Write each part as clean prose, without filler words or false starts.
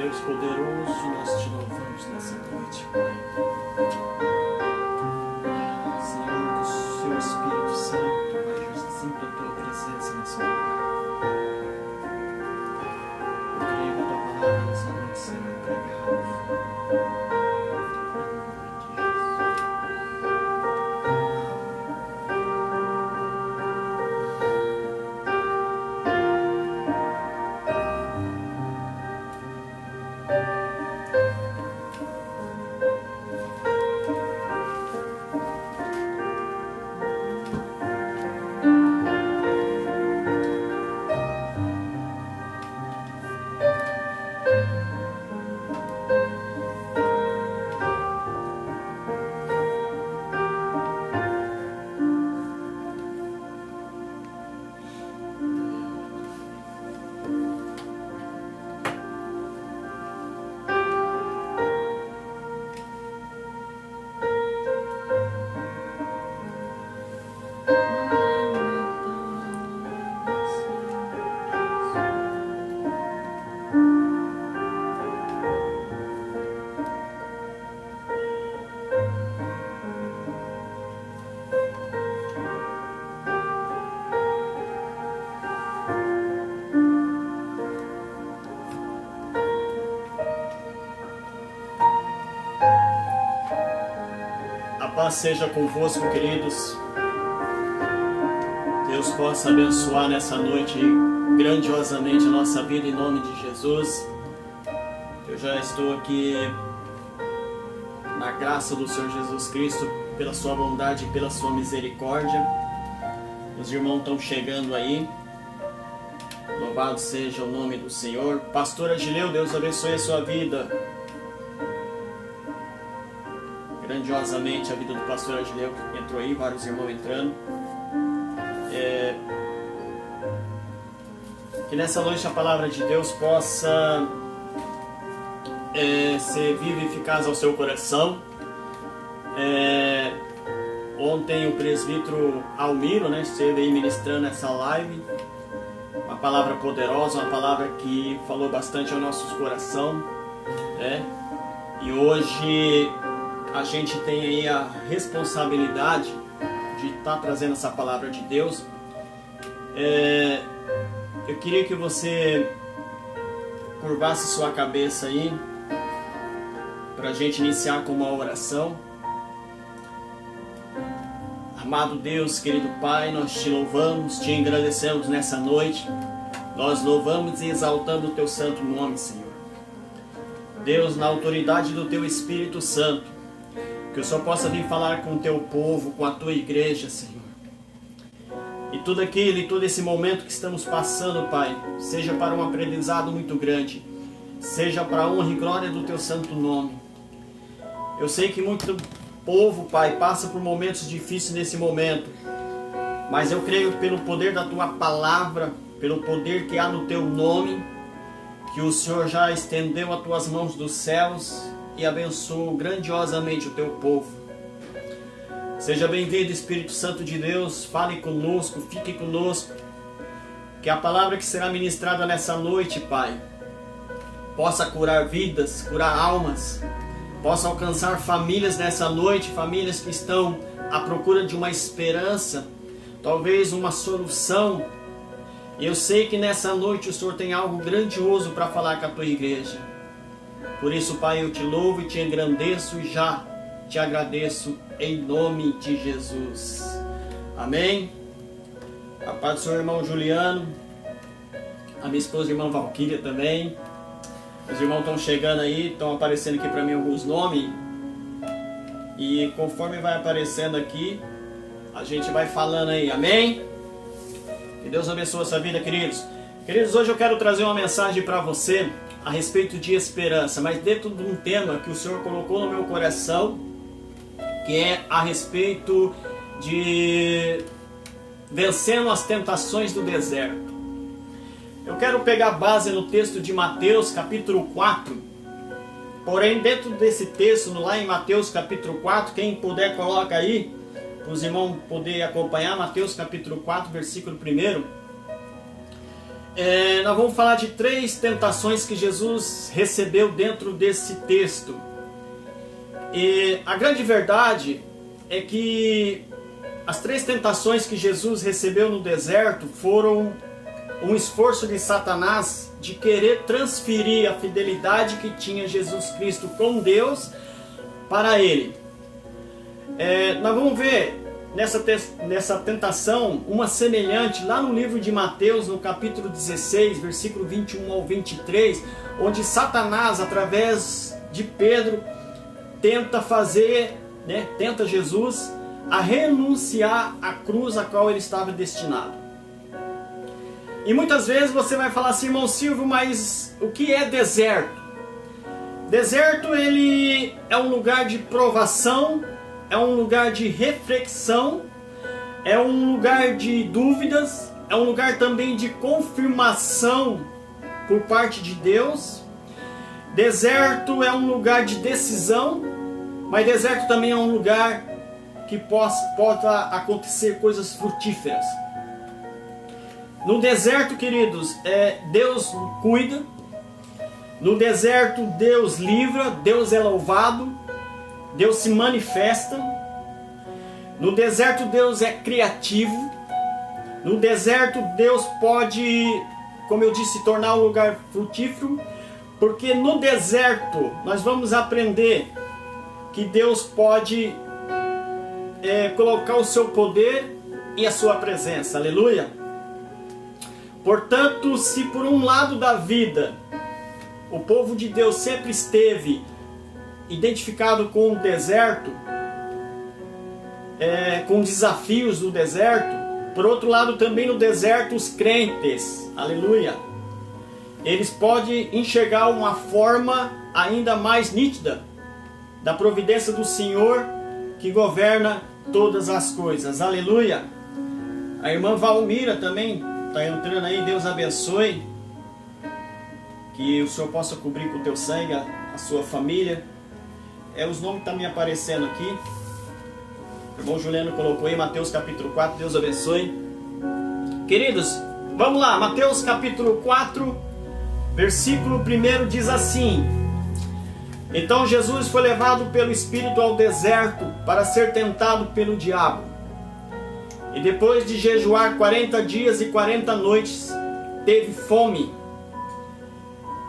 Deus poderoso, nós te louvamos nessa noite, Pai. Senhor, que o seu Espírito Santo, Pai, já sinta a tua presença nesse lugar. Eu creio que a tua palavra nessa noite será pregada. Paz seja convosco, queridos. Deus possa abençoar nessa noite grandiosamente a nossa vida em nome de Jesus. Eu já estou aqui na graça do Senhor Jesus Cristo, pela sua bondade e pela sua misericórdia. Os irmãos estão chegando aí. Louvado seja o nome do Senhor. Pastor Agileu, Deus abençoe a sua vida. Grandiosamente a vida do pastor Agileu, que entrou aí, vários irmãos entrando. Que nessa noite a palavra de Deus possa ser viva e eficaz ao seu coração. Ontem o presbítero Almiro, esteve aí ministrando essa live. Uma palavra poderosa, uma palavra que falou bastante ao nosso coração. E hoje a gente tem aí a responsabilidade de estar trazendo essa palavra de Deus. Eu queria que você curvasse sua cabeça aí, para a gente iniciar com uma oração. Amado Deus, querido Pai, nós te louvamos, te agradecemos nessa noite. Nós louvamos e exaltamos o teu santo nome, Senhor. Deus, na autoridade do teu Espírito Santo, que o Senhor possa vir falar com o teu povo, com a tua igreja, Senhor. E tudo aquilo e todo esse momento que estamos passando, Pai, seja para um aprendizado muito grande, seja para a honra e glória do teu santo nome. Eu sei que muito povo, Pai, passa por momentos difíceis nesse momento, mas eu creio pelo poder da tua palavra, pelo poder que há no teu nome, que o Senhor já estendeu as tuas mãos dos céus e abençoou grandiosamente o teu povo. Seja bem-vindo, Espírito Santo de Deus, fale conosco, fique conosco, que a palavra que será ministrada nessa noite, Pai, possa curar vidas, curar almas, possa alcançar famílias nessa noite, famílias que estão à procura de uma esperança, talvez uma solução. E eu sei que nessa noite o Senhor tem algo grandioso para falar com a tua igreja. Por isso, Pai, eu te louvo e te engrandeço e já te agradeço em nome de Jesus. Amém? A paz do Senhor, irmão Juliano, a minha esposa, irmã Valquíria também. Os irmãos estão chegando aí, estão aparecendo aqui para mim alguns nomes. E conforme vai aparecendo aqui, a gente vai falando aí, amém? Que Deus abençoe a sua vida, queridos. Queridos, hoje eu quero trazer uma mensagem para você a respeito de esperança, mas dentro de um tema que o Senhor colocou no meu coração, que é a respeito de vencendo as tentações do deserto. Eu quero pegar base no texto de Mateus capítulo 4, porém dentro desse texto, lá em Mateus capítulo 4, quem puder coloca aí, para os irmãos poderem acompanhar, Mateus capítulo 4, versículo 1. Nós vamos falar de 3 tentações que Jesus recebeu dentro desse texto. E a grande verdade é que as 3 tentações que Jesus recebeu no deserto foram um esforço de Satanás de querer transferir a fidelidade que tinha Jesus Cristo com Deus para ele. Nós vamos ver nessa tentação uma semelhante lá no livro de Mateus, no capítulo 16, versículo 21 ao 23, onde Satanás, através de Pedro, tenta Jesus a renunciar à cruz a qual ele estava destinado. E muitas vezes você vai falar assim: irmão Silvio, mas o que é deserto? Deserto, ele é um lugar de provação, é um lugar de reflexão, é um lugar de dúvidas, é um lugar também de confirmação por parte de Deus. Deserto é um lugar de decisão, mas deserto também é um lugar que possa acontecer coisas frutíferas. No deserto, queridos, Deus cuida. No deserto, Deus livra, Deus é louvado, Deus se manifesta. No deserto, Deus é criativo. No deserto, Deus pode, como eu disse, tornar um lugar frutífero, porque no deserto nós vamos aprender que Deus pode colocar o seu poder e a sua presença. Aleluia! Portanto, se por um lado da vida o povo de Deus sempre esteve identificado com o deserto, com desafios do deserto, por outro lado também no deserto os crentes, aleluia, eles podem enxergar uma forma ainda mais nítida da providência do Senhor que governa todas as coisas, aleluia. A irmã Valmira também está entrando aí, Deus abençoe, que o Senhor possa cobrir com o teu sangue a sua família. Os nomes estão me aparecendo aqui. O irmão Juliano colocou aí, Mateus capítulo 4, Deus abençoe. Queridos, vamos lá, Mateus capítulo 4, versículo 1 diz assim: Então Jesus foi levado pelo Espírito ao deserto para ser tentado pelo diabo. E depois de jejuar 40 dias e 40 noites, teve fome.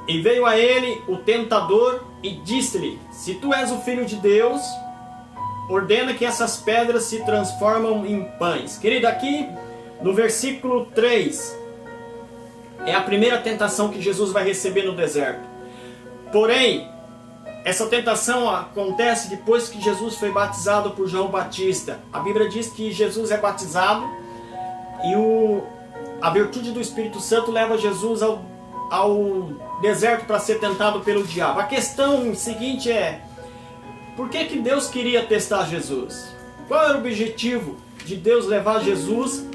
E veio a ele o tentador e disse-lhe: Se tu és o Filho de Deus, ordena que essas pedras se transformam em pães. Querido, aqui no versículo 3, é a primeira tentação que Jesus vai receber no deserto. Porém, essa tentação acontece depois que Jesus foi batizado por João Batista. A Bíblia diz que Jesus é batizado e a virtude do Espírito Santo leva Jesus ao deserto para ser tentado pelo diabo. A questão seguinte é: por que Deus queria testar Jesus? Qual era o objetivo de Deus levar Jesus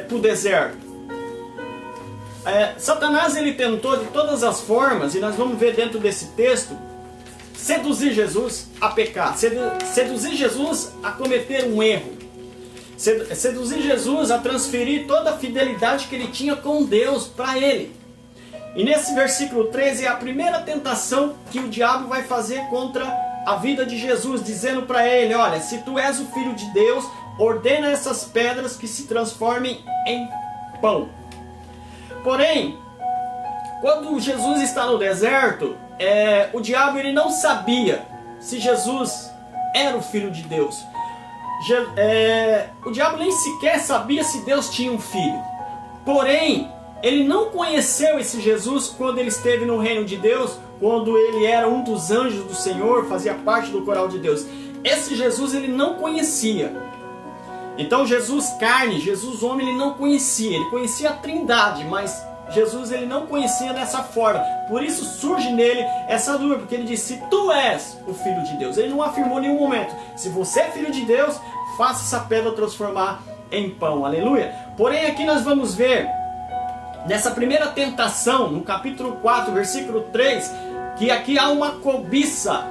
para o deserto? Satanás, ele tentou de todas as formas, e nós vamos ver dentro desse texto, seduzir Jesus a pecar, seduzir Jesus a cometer um erro, seduzir Jesus a transferir toda a fidelidade que ele tinha com Deus para ele. E nesse versículo 13 é a primeira tentação que o diabo vai fazer contra a vida de Jesus, dizendo para ele: olha, se tu és o Filho de Deus, ordena essas pedras que se transformem em pão. Porém, quando Jesus está no deserto, o diabo, ele não sabia se Jesus era o Filho de Deus. O diabo nem sequer sabia se Deus tinha um filho. Porém, ele não conheceu esse Jesus quando ele esteve no reino de Deus, quando ele era um dos anjos do Senhor, fazia parte do coral de Deus. Esse Jesus ele não conhecia. Então Jesus carne, Jesus homem, ele não conhecia. Ele conhecia a Trindade, mas Jesus ele não conhecia dessa forma. Por isso surge nele essa dúvida, porque ele disse: se tu és o Filho de Deus. Ele não afirmou em nenhum momento: se você é Filho de Deus, faça essa pedra transformar em pão. Aleluia. Porém, aqui nós vamos ver, nessa primeira tentação, no capítulo 4, versículo 3, que aqui há uma cobiça,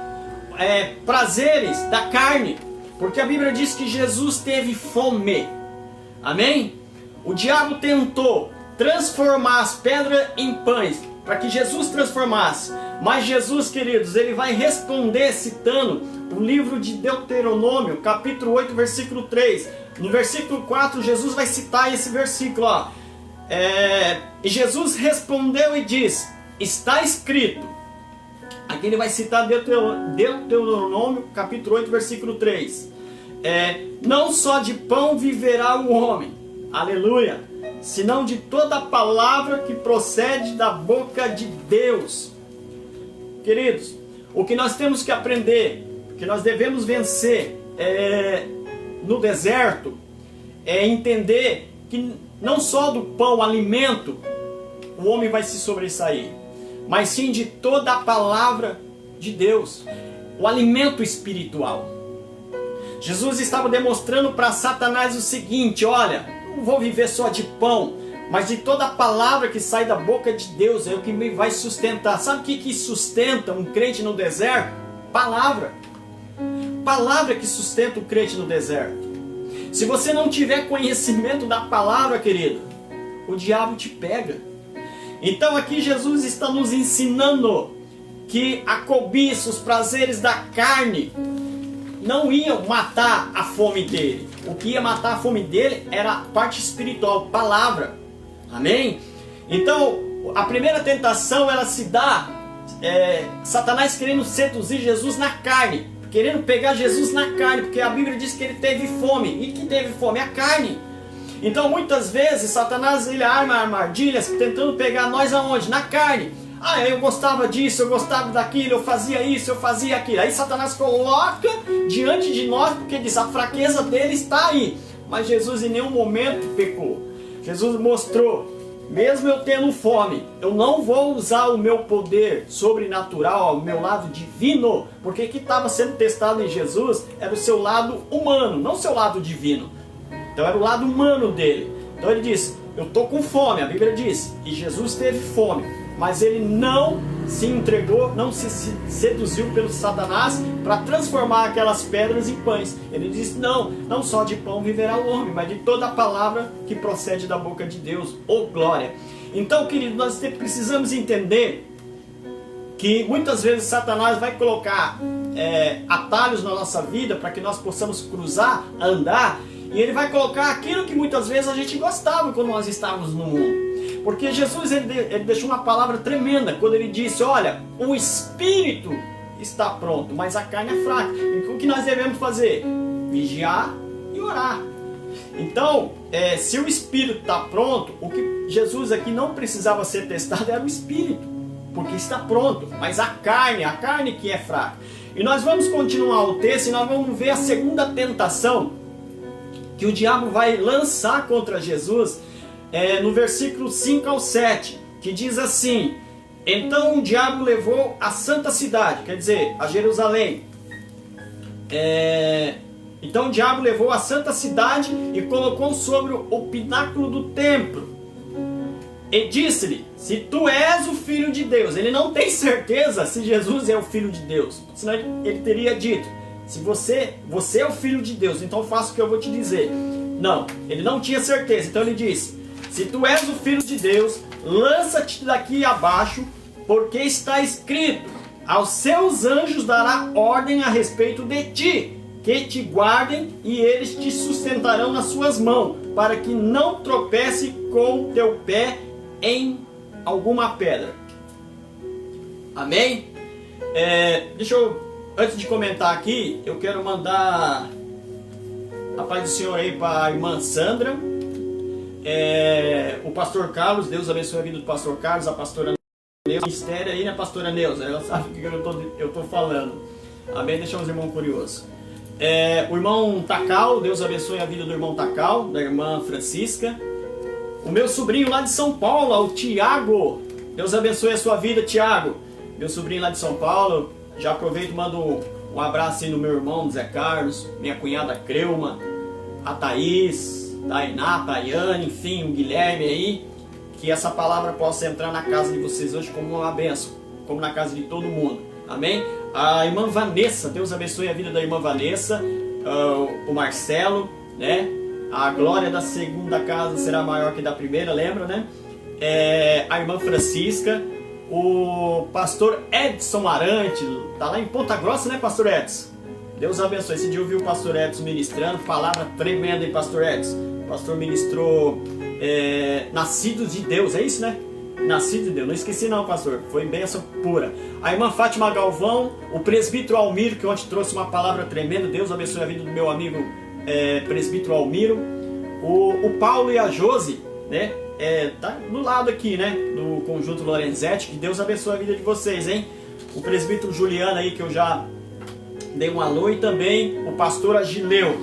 prazeres da carne, porque a Bíblia diz que Jesus teve fome. Amém? O diabo tentou transformar as pedras em pães, para que Jesus transformasse. Mas Jesus, queridos, ele vai responder citando o livro de Deuteronômio, capítulo 8, versículo 3. No versículo 4, Jesus vai citar esse versículo, ó. E Jesus respondeu e diz: está escrito. Aqui ele vai citar Deuteronômio, capítulo 8, versículo 3. Não só de pão viverá o homem, aleluia, senão de toda a palavra que procede da boca de Deus. Queridos, o que nós temos que aprender, que nós devemos vencer no deserto, é entender que não só do pão, alimento, o homem vai se sobressair, mas sim de toda a palavra de Deus, o alimento espiritual. Jesus estava demonstrando para Satanás o seguinte: olha, não vou viver só de pão, mas de toda a palavra que sai da boca de Deus, é o que me vai sustentar. Sabe o que sustenta um crente no deserto? Palavra. Palavra que sustenta o crente no deserto. Se você não tiver conhecimento da palavra, querido, o diabo te pega. Então aqui Jesus está nos ensinando que a cobiça, os prazeres da carne não iam matar a fome dele. O que ia matar a fome dele era a parte espiritual, palavra. Amém? Então, a primeira tentação, ela se dá, Satanás querendo seduzir Jesus na carne, querendo pegar Jesus na carne, porque a Bíblia diz que ele teve fome. E que teve fome? A carne. Então, muitas vezes, Satanás ele arma armadilhas tentando pegar nós aonde? Na carne. Eu gostava disso, eu gostava daquilo, eu fazia isso, eu fazia aquilo. Aí Satanás coloca diante de nós, porque diz, a fraqueza dele está aí. Mas Jesus em nenhum momento pecou. Jesus mostrou, mesmo eu tendo fome, eu não vou usar o meu poder sobrenatural, o meu lado divino, porque o que estava sendo testado em Jesus era o seu lado humano, não o seu lado divino. Então era o lado humano dele. Então ele disse, eu estou com fome, a Bíblia diz, e Jesus teve fome. Mas ele não se entregou, não se seduziu pelo Satanás para transformar aquelas pedras em pães. Ele disse, não só de pão viverá o homem, mas de toda a palavra que procede da boca de Deus. Oh glória! Então, querido, nós precisamos entender que muitas vezes Satanás vai colocar atalhos na nossa vida para que nós possamos cruzar, andar, e ele vai colocar aquilo que muitas vezes a gente gostava quando nós estávamos no mundo. Porque Jesus ele deixou uma palavra tremenda quando ele disse, olha, o espírito está pronto, mas a carne é fraca. Então o que nós devemos fazer? Vigiar e orar. Então, se o espírito está pronto, o que Jesus aqui não precisava ser testado era o espírito, porque está pronto, mas a carne que é fraca. E nós vamos continuar o texto e nós vamos ver a segunda tentação que o diabo vai lançar contra Jesus, no versículo 5 ao 7, que diz assim, então o diabo levou a santa cidade, quer dizer, a Jerusalém. Então o diabo levou a santa cidade e colocou sobre o pináculo do templo. E disse-lhe, se tu és o Filho de Deus. Ele não tem certeza se Jesus é o Filho de Deus, senão ele teria dito, se você é o Filho de Deus, então faça o que eu vou te dizer. Não, ele não tinha certeza, então ele disse, se tu és o Filho de Deus, lança-te daqui abaixo, porque está escrito, aos seus anjos dará ordem a respeito de ti, que te guardem e eles te sustentarão nas suas mãos, para que não tropece com o teu pé em alguma pedra. Amém? Antes de comentar aqui, eu quero mandar a paz do Senhor aí para a irmã Sandra, o pastor Carlos, Deus abençoe a vida do pastor Carlos, a pastora Neuza, mistério aí, né, pastora Neuza? Ela sabe o que eu estou falando. Amém? Deixa os irmãos curiosos. O irmão Tacal, Deus abençoe a vida do irmão Tacal, da irmã Francisca. O meu sobrinho lá de São Paulo, o Tiago, Deus abençoe a sua vida, Tiago. Meu sobrinho lá de São Paulo, já aproveito e mando um abraço aí no meu irmão Zé Carlos, minha cunhada Creuma, a Thaís, Tainá, Tayane, enfim, o Guilherme aí, que essa palavra possa entrar na casa de vocês hoje como uma bênção, como na casa de todo mundo, amém? A irmã Vanessa, Deus abençoe a vida da irmã Vanessa, o Marcelo, né? A glória da segunda casa será maior que da primeira, lembra, né? a irmã Francisca, o pastor Edson Arante, tá lá em Ponta Grossa, né, pastor Edson? Deus abençoe. Esse dia eu vi o pastor Edson ministrando, palavra tremenda, hein, pastor Edson? O pastor ministrou Nascidos de Deus, é isso, né? Nascido de Deus, não esqueci não, pastor, foi bênção pura. A irmã Fátima Galvão, o presbítero Almiro, que ontem trouxe uma palavra tremenda. Deus abençoe a vida do meu amigo presbítero Almiro. O Paulo e a Josi, né? Tá no lado aqui, né? Do Conjunto Lorenzetti. Que Deus abençoe a vida de vocês, hein? O presbítero Juliano aí, que eu já dei um alô. E também o pastor Agileu,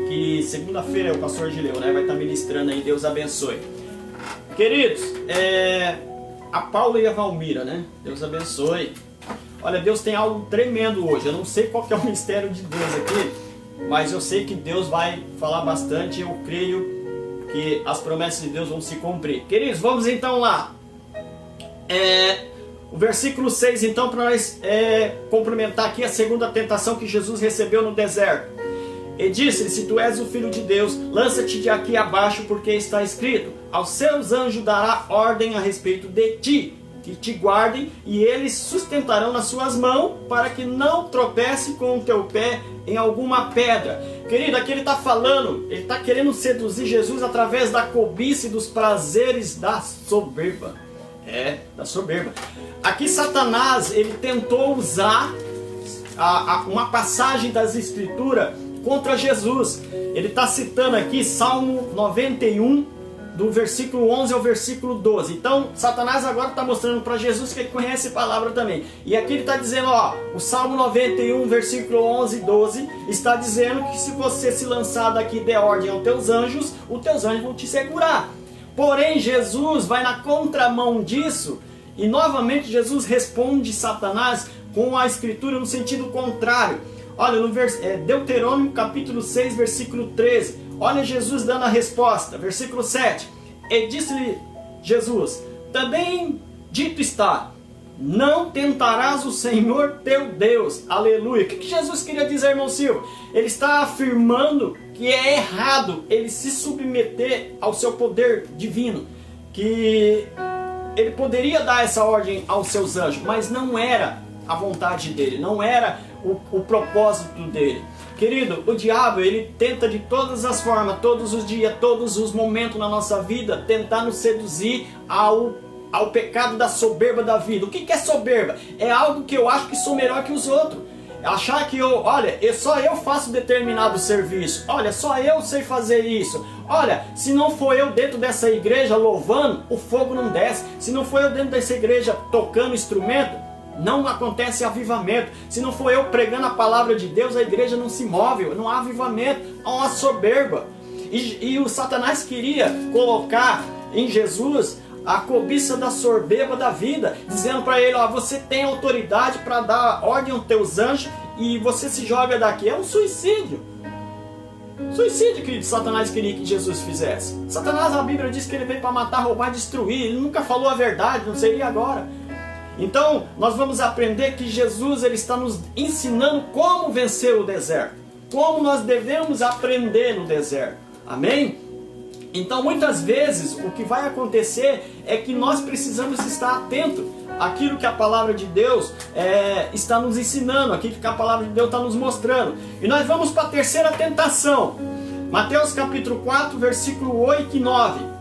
que segunda-feira é o pastor Agileu, né? Vai estar ministrando aí. Deus abençoe. Queridos, a Paula e a Valmira, né? Deus abençoe. Olha, Deus tem algo tremendo hoje. Eu não sei qual que é o mistério de Deus aqui, mas eu sei que Deus vai falar bastante. Eu creio que as promessas de Deus vão se cumprir. Queridos, vamos então lá. O versículo 6, então, para nós complementar aqui a segunda tentação que Jesus recebeu no deserto. E disse-lhe: se tu és o Filho de Deus, lança-te de aqui abaixo, porque está escrito: aos seus anjos dará ordem a respeito de ti, que te guardem, e eles sustentarão nas suas mãos, para que não tropece com o teu pé em alguma pedra. Querido, aqui ele está falando, ele está querendo seduzir Jesus através da cobiça e dos prazeres da soberba. Da soberba. Aqui Satanás, ele tentou usar uma passagem das Escrituras contra Jesus. Ele está citando aqui Salmo 91, do versículo 11 ao versículo 12. Então, Satanás agora está mostrando para Jesus que ele conhece a palavra também. E aqui ele está dizendo, ó, o Salmo 91, versículo 11 e 12, está dizendo que se você se lançar daqui e der ordem aos teus anjos, os teus anjos vão te segurar. Porém, Jesus vai na contramão disso, e novamente Jesus responde Satanás com a Escritura no sentido contrário. Olha, no Deuteronômio capítulo 6, versículo 13. Olha Jesus dando a resposta. Versículo 7. E disse-lhe Jesus: também dito está, não tentarás o Senhor teu Deus. Aleluia. O que Jesus queria dizer, irmão Silva? Ele está afirmando que é errado ele se submeter ao seu poder divino. Que ele poderia dar essa ordem aos seus anjos, mas não era a vontade dele, não era o propósito dele. Querido, o diabo, ele tenta de todas as formas, todos os dias, todos os momentos na nossa vida, tentar nos seduzir ao pecado da soberba da vida. O que é soberba? É algo que eu acho que sou melhor que os outros. Achar que só eu faço determinado serviço. Olha, só eu sei fazer isso. Olha, se não for eu dentro dessa igreja louvando, o fogo não desce. Se não for eu dentro dessa igreja tocando instrumento, não acontece avivamento. Se não for eu pregando a palavra de Deus, a igreja não se move, não há avivamento, há uma soberba. E o Satanás queria colocar em Jesus a cobiça da soberba da vida, dizendo para ele, ó, você tem autoridade para dar ordem aos teus anjos e você se joga daqui. É um suicídio. Suicídio que Satanás queria que Jesus fizesse. Satanás, a Bíblia diz que ele veio para matar, roubar, destruir. Ele nunca falou a verdade, não seria agora. Então, nós vamos aprender que Jesus ele está nos ensinando como vencer o deserto. Como nós devemos aprender no deserto. Amém? Então, muitas vezes, o que vai acontecer é que nós precisamos estar atentos àquilo que a palavra de Deus está nos ensinando, aquilo que a palavra de Deus está nos mostrando. E nós vamos para a terceira tentação. Mateus capítulo 4, versículo 8 e 9.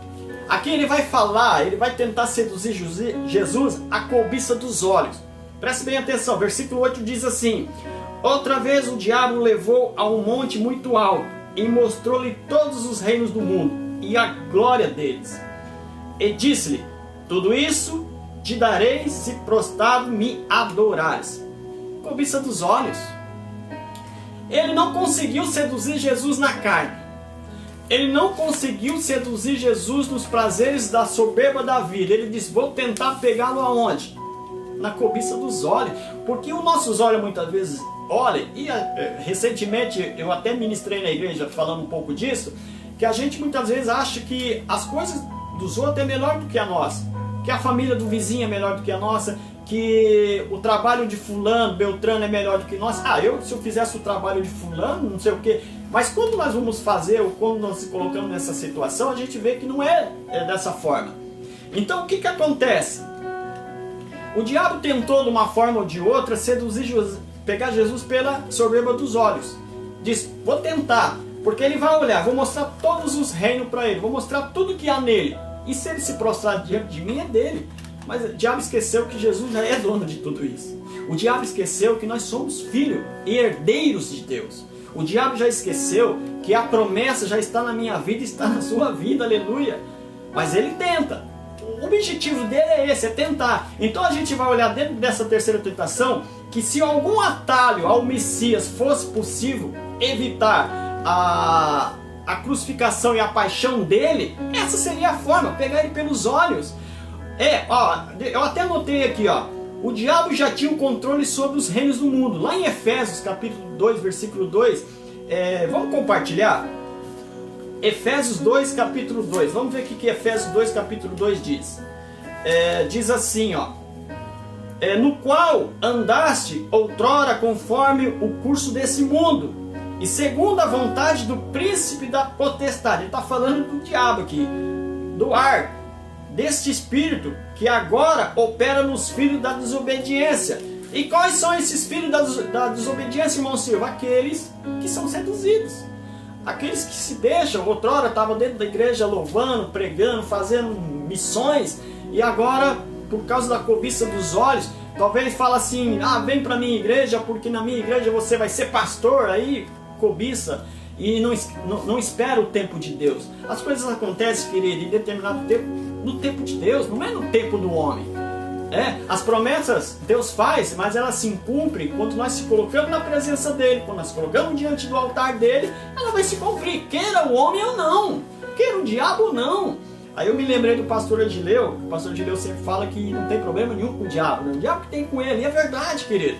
Aqui ele vai falar, ele vai tentar seduzir Jesus a cobiça dos olhos. Preste bem atenção, versículo 8 diz assim: outra vez o diabo o levou a um monte muito alto e mostrou-lhe todos os reinos do mundo e a glória deles. E disse-lhe: tudo isso te darei se prostrado me adorares. Cobiça dos olhos. Ele não conseguiu seduzir Jesus na carne. Ele não conseguiu seduzir Jesus nos prazeres da soberba da vida. Ele disse, vou tentar pegá-lo aonde? Na cobiça dos olhos. Porque os nossos olhos muitas vezes olham, e recentemente eu até ministrei na igreja falando um pouco disso, que a gente muitas vezes acha que as coisas dos outros é melhor do que a nossa. Que a família do vizinho é melhor do que a nossa, que o trabalho de fulano, Beltrano é melhor do que nós. Se eu fizesse o trabalho de fulano, não sei o que. Mas quando nós vamos fazer, ou quando nós nos colocamos nessa situação, a gente vê que não é dessa forma. Então o que acontece? O diabo tentou de uma forma ou de outra seduzir Jesus, pegar Jesus pela soberba dos olhos. Diz, vou tentar, porque ele vai olhar, vou mostrar todos os reinos para ele, vou mostrar tudo que há nele. E se ele se prostrar diante de mim, é dele. Mas o diabo esqueceu que Jesus já é dono de tudo isso. O diabo esqueceu que nós somos filhos e herdeiros de Deus. O diabo já esqueceu que a promessa já está na minha vida e está na sua vida, aleluia. Mas ele tenta. O objetivo dele é esse, é tentar. Então a gente vai olhar dentro dessa terceira tentação que se algum atalho ao Messias fosse possível evitar a crucificação e a paixão dele, essa seria a forma, pegar ele pelos olhos. Eu até anotei aqui, o diabo já tinha o controle sobre os reinos do mundo. Lá em Efésios capítulo 2, versículo 2, vamos compartilhar? Efésios 2, capítulo 2. Vamos ver o que Efésios 2, capítulo 2 diz. Diz assim, no qual andaste outrora conforme o curso desse mundo, e segundo a vontade do príncipe da potestade. Ele está falando do diabo aqui, do ar, deste espírito que agora opera nos filhos da desobediência. E quais são esses filhos da desobediência, irmão Silva? Aqueles que são seduzidos. Aqueles que se deixam, outrora estavam dentro da igreja louvando, pregando, fazendo missões, e agora, por causa da cobiça dos olhos, talvez fala assim, vem para minha igreja, porque na minha igreja você vai ser pastor, aí cobiça, e não espera o tempo de Deus. As coisas acontecem, querido, em determinado tempo, no tempo de Deus, não é no tempo do homem. As promessas Deus faz, mas elas se cumprem quando nós se colocamos na presença dele, quando nós colocamos diante do altar dele, ela vai se cumprir, queira o homem ou não, queira o diabo ou não. Aí eu me lembrei do pastor Adileu. O pastor Adileu sempre fala que não tem problema nenhum com o diabo, né? O diabo que tem com ele, e é verdade, querido.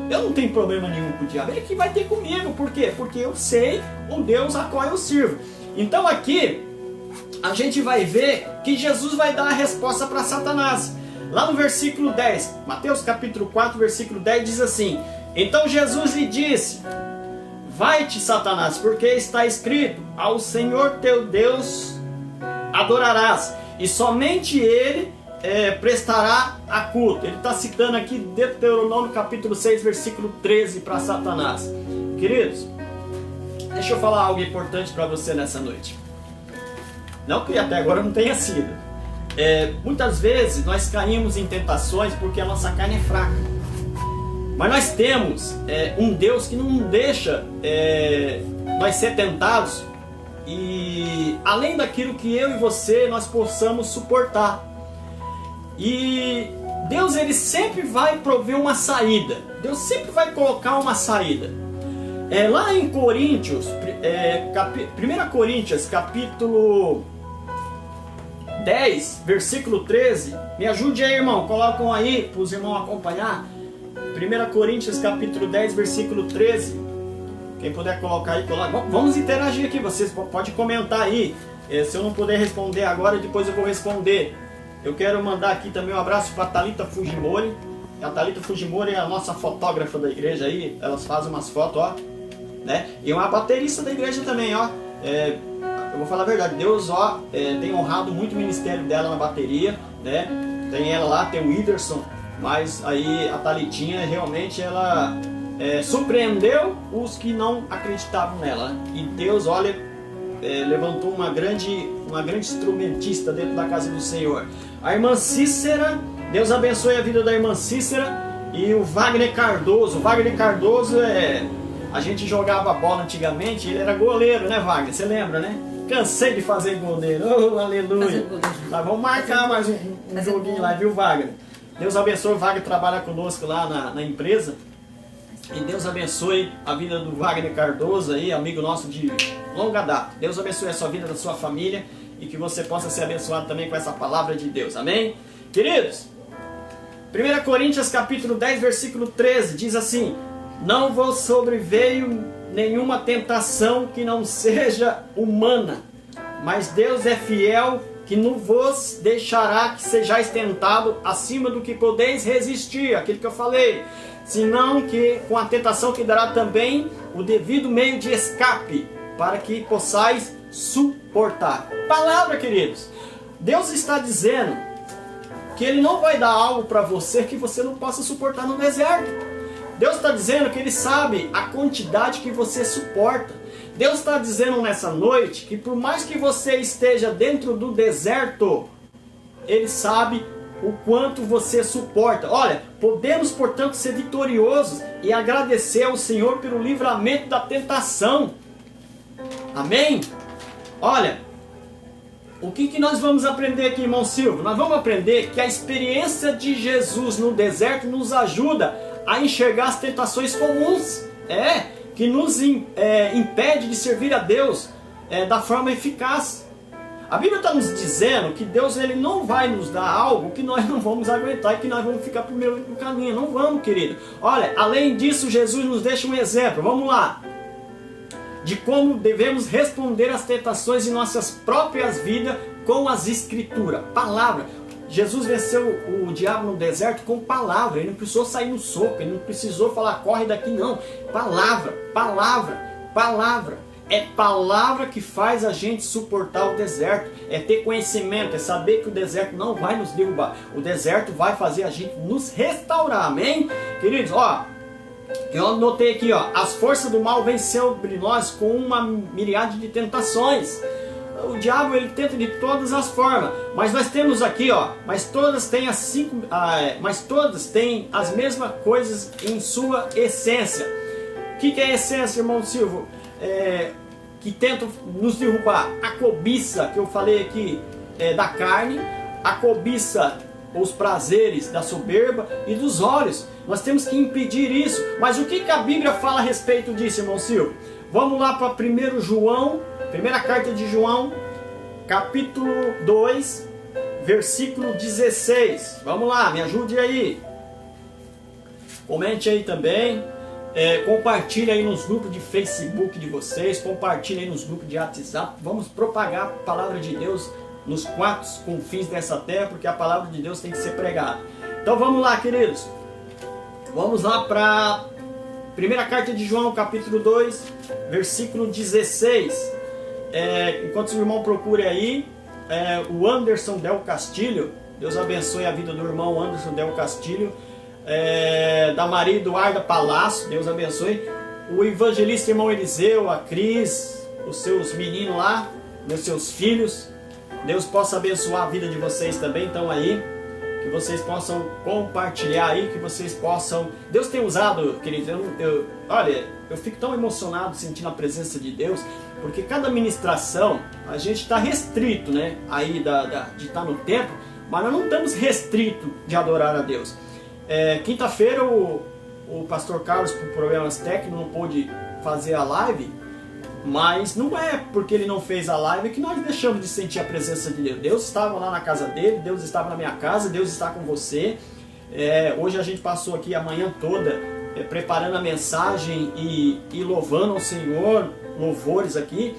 Eu não tenho problema nenhum com o diabo, ele que vai ter comigo. Por quê? Porque eu sei o Deus a qual eu sirvo. Então aqui a gente vai ver que Jesus vai dar a resposta para Satanás. Lá no versículo 10, Mateus capítulo 4, versículo 10 diz assim: então Jesus lhe disse, vai-te, Satanás, porque está escrito, ao Senhor teu Deus adorarás, e somente Ele prestará a culto. Ele está citando aqui Deuteronômio capítulo 6, versículo 13 para Satanás. Queridos, deixa eu falar algo importante para você nessa noite. Não que até agora não tenha sido. Muitas vezes nós caímos em tentações porque a nossa carne é fraca. Mas nós temos um Deus que não deixa nós ser tentados, e além daquilo que eu e você nós possamos suportar. E Deus, ele sempre vai prover uma saída. Deus sempre vai colocar uma saída. Lá em Coríntios, 1 Coríntios capítulo 10, versículo 13. Me ajude aí, irmão. Colocam aí para os irmãos acompanhar. 1 Coríntios capítulo 10, versículo 13. Quem puder colocar aí, coloca. Vamos interagir aqui. Vocês podem comentar aí. Se eu não puder responder agora, depois eu vou responder. Eu quero mandar aqui também um abraço para a Thalita Fujimori. A Thalita Fujimori é a nossa fotógrafa da igreja aí. Elas fazem umas fotos, né? E uma baterista da igreja também, eu vou falar a verdade, Deus tem honrado muito o ministério dela na bateria, né? Tem ela lá, tem o Whindersson, mas aí a Thalitinha realmente ela surpreendeu os que não acreditavam nela. E Deus, levantou uma grande instrumentista dentro da casa do Senhor. A irmã Cícera, Deus abençoe a vida da irmã Cícera. E o Wagner Cardoso. A gente jogava bola antigamente, ele era goleiro, né, Wagner? Você lembra, né? Cansei de fazer goleiro, aleluia. Tá, vamos marcar mais um joguinho lá, viu, Wagner? Deus abençoe, o Wagner trabalha conosco lá na empresa. E Deus abençoe a vida do Wagner Cardoso aí, amigo nosso de longa data. Deus abençoe a sua vida, da sua família, e que você possa ser abençoado também com essa palavra de Deus, amém? Queridos, 1 Coríntios capítulo 10, versículo 13, diz assim: não vos sobreveio nenhuma tentação que não seja humana, mas Deus é fiel, que não vos deixará que sejais tentado acima do que podeis resistir, aquilo que eu falei, senão que com a tentação que dará também o devido meio de escape, para que possais suportar. Palavra, queridos. Deus está dizendo que Ele não vai dar algo para você que você não possa suportar no deserto. Deus está dizendo que Ele sabe a quantidade que você suporta. Deus está dizendo nessa noite que por mais que você esteja dentro do deserto, Ele sabe o quanto você suporta. Olha, podemos portanto ser vitoriosos e agradecer ao Senhor pelo livramento da tentação. Amém? Olha, o que nós vamos aprender aqui, irmão Silvio? Nós vamos aprender que a experiência de Jesus no deserto nos ajuda a enxergar as tentações comuns. Que nos impede de servir a Deus da forma eficaz. A Bíblia está nos dizendo que Deus ele não vai nos dar algo que nós não vamos aguentar e que nós vamos ficar primeiro no caminho. Não vamos, querido. Olha, além disso, Jesus nos deixa um exemplo. Vamos lá. De como devemos responder às tentações em nossas próprias vidas com as Escrituras. Palavra. Jesus venceu o diabo no deserto com palavra. Ele não precisou sair no soco. Ele não precisou falar, corre daqui, não. Palavra, palavra, palavra. É palavra que faz a gente suportar o deserto. É ter conhecimento, é saber que o deserto não vai nos derrubar. O deserto vai fazer a gente nos restaurar. Amém? Queridos, ó, eu anotei aqui, ó, as forças do mal vêm sobre nós com uma miríade de tentações. O diabo ele tenta de todas as formas, mas nós temos aqui, ó, mas todas têm as mesmas coisas em sua essência. O que é essência, irmão Silvio? Que tentam nos derrubar. A cobiça, que eu falei aqui, da carne, a cobiça, os prazeres da soberba e dos olhos. Nós temos que impedir isso. Mas o que a Bíblia fala a respeito disso, irmão Silvio? Vamos lá para 1 João, primeira carta de João, capítulo 2, versículo 16. Vamos lá, me ajude aí. Comente aí também. Compartilhe aí nos grupos de Facebook de vocês, compartilhe aí nos grupos de WhatsApp. Vamos propagar a palavra de Deus nos quatro confins dessa terra, porque a palavra de Deus tem que ser pregada. Então vamos lá, queridos. Vamos lá para primeira carta de João, capítulo 2, versículo 16. Enquanto o irmão procure aí, o Anderson Del Castilho, Deus abençoe a vida do irmão Anderson Del Castilho, da Maria Eduarda Palácio, Deus abençoe. O evangelista irmão Eliseu, a Cris, os seus meninos lá, meus seus filhos, Deus possa abençoar a vida de vocês também, então aí, que vocês possam compartilhar aí, que vocês possam, Deus tem usado, queridos, olha, eu fico tão emocionado sentindo a presença de Deus, porque cada ministração, a gente está restrito, né, aí de estar no templo, mas nós não estamos restritos de adorar a Deus. Quinta-feira o pastor Carlos, por problemas técnicos, não pôde fazer a live, mas não é porque ele não fez a live que nós deixamos de sentir a presença de Deus. Deus estava lá na casa dele, Deus estava na minha casa, Deus está com você. Hoje a gente passou aqui a manhã toda preparando a mensagem e louvando ao Senhor, louvores aqui.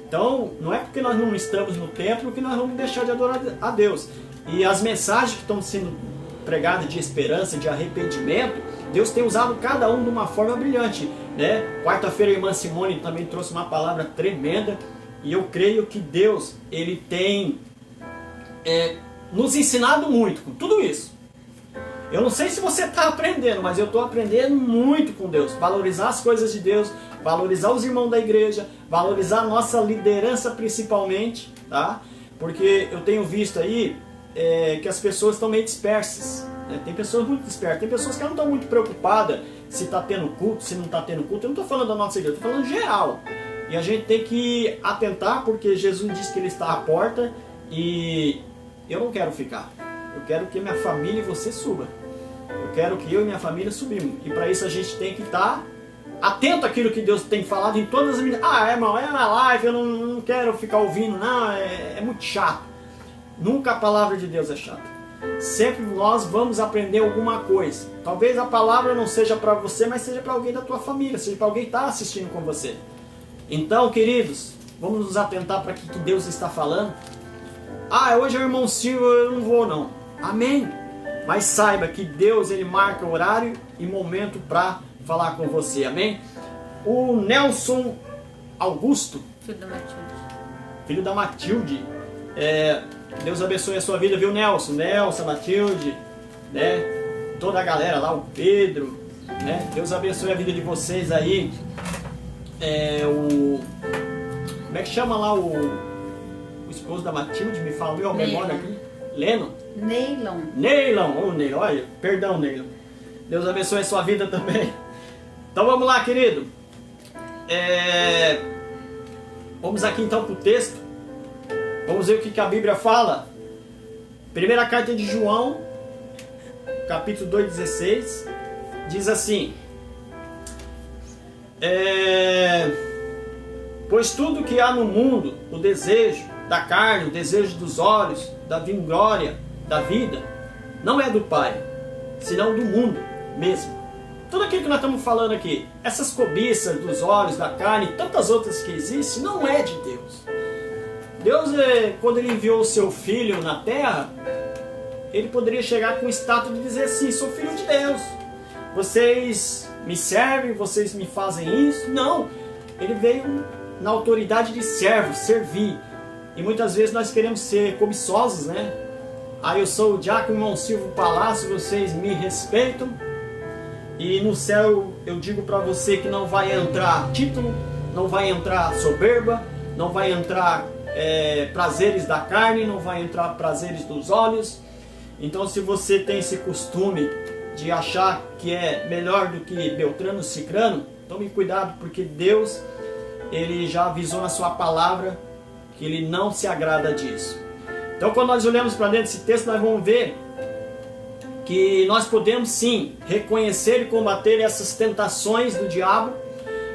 Então não é porque nós não estamos no templo que nós vamos deixar de adorar a Deus. E as mensagens que estão sendo pregada de esperança, de arrependimento, Deus tem usado cada um de uma forma brilhante, né? Quarta-feira a irmã Simone também trouxe uma palavra tremenda, e eu creio que Deus ele tem nos ensinado muito com tudo isso. Eu não sei se você está aprendendo, mas eu estou aprendendo muito com Deus. Valorizar as coisas de Deus, valorizar os irmãos da igreja, valorizar a nossa liderança principalmente, tá? Porque eu tenho visto aí que as pessoas estão meio dispersas, né? Tem pessoas muito dispersas, tem pessoas que não estão muito preocupadas se está tendo culto, se não está tendo culto. Eu não estou falando da nossa igreja, estou falando geral. E a gente tem que atentar, porque Jesus disse que Ele está à porta, e eu não quero ficar. Eu quero que minha família e você suba. Eu quero que eu e minha família subimos. E para isso a gente tem que estar atento àquilo que Deus tem falado em todas as minhas... irmão, é na live, eu não quero ficar ouvindo, não, é muito chato. Nunca a palavra de Deus é chata. Sempre nós vamos aprender alguma coisa. Talvez a palavra não seja para você, mas seja para alguém da tua família, seja para alguém que está assistindo com você. Então, queridos, vamos nos atentar para o que Deus está falando. Hoje é o irmão Silvio, eu não vou não. Amém. Mas saiba que Deus ele marca horário e momento para falar com você. Amém. O Nelson Augusto, filho da Matilde, Deus abençoe a sua vida, viu, Nelson? Nelson, Matilde, né? Toda a galera lá, o Pedro, né? Deus abençoe a vida de vocês aí. Como é que chama lá o esposo da Matilde? Me falou a memória aqui. Leno? Neilon. Neilon, Neilon, olha, perdão, Neilon. Deus abençoe a sua vida também. Então vamos lá, querido. Vamos aqui então para o texto. Vamos ver o que a Bíblia fala. Primeira carta de João, capítulo 2:16, diz assim: pois tudo que há no mundo, o desejo da carne, o desejo dos olhos, da vinglória, da vida, não é do Pai, senão do mundo mesmo. Tudo aquilo que nós estamos falando aqui, essas cobiças dos olhos, da carne e tantas outras que existem, não é de Deus. Deus, quando Ele enviou o seu Filho na terra, Ele poderia chegar com o status de dizer assim: sou filho de Deus, vocês me servem, vocês me fazem isso. Não, Ele veio na autoridade de servo, servir. E muitas vezes nós queremos ser cobiçosos, né? Eu sou o diácono irmão Silvio Palácio, vocês me respeitam. E no céu eu digo para você que não vai entrar título, não vai entrar soberba, não vai entrar prazeres da carne, não vai entrar prazeres dos olhos. Então, se você tem esse costume de achar que é melhor do que Beltrano Cicrano, tome cuidado, porque Deus, Ele já avisou na sua palavra que Ele não se agrada disso. Então, quando nós olhamos para dentro desse texto, nós vamos ver que nós podemos sim reconhecer e combater essas tentações do diabo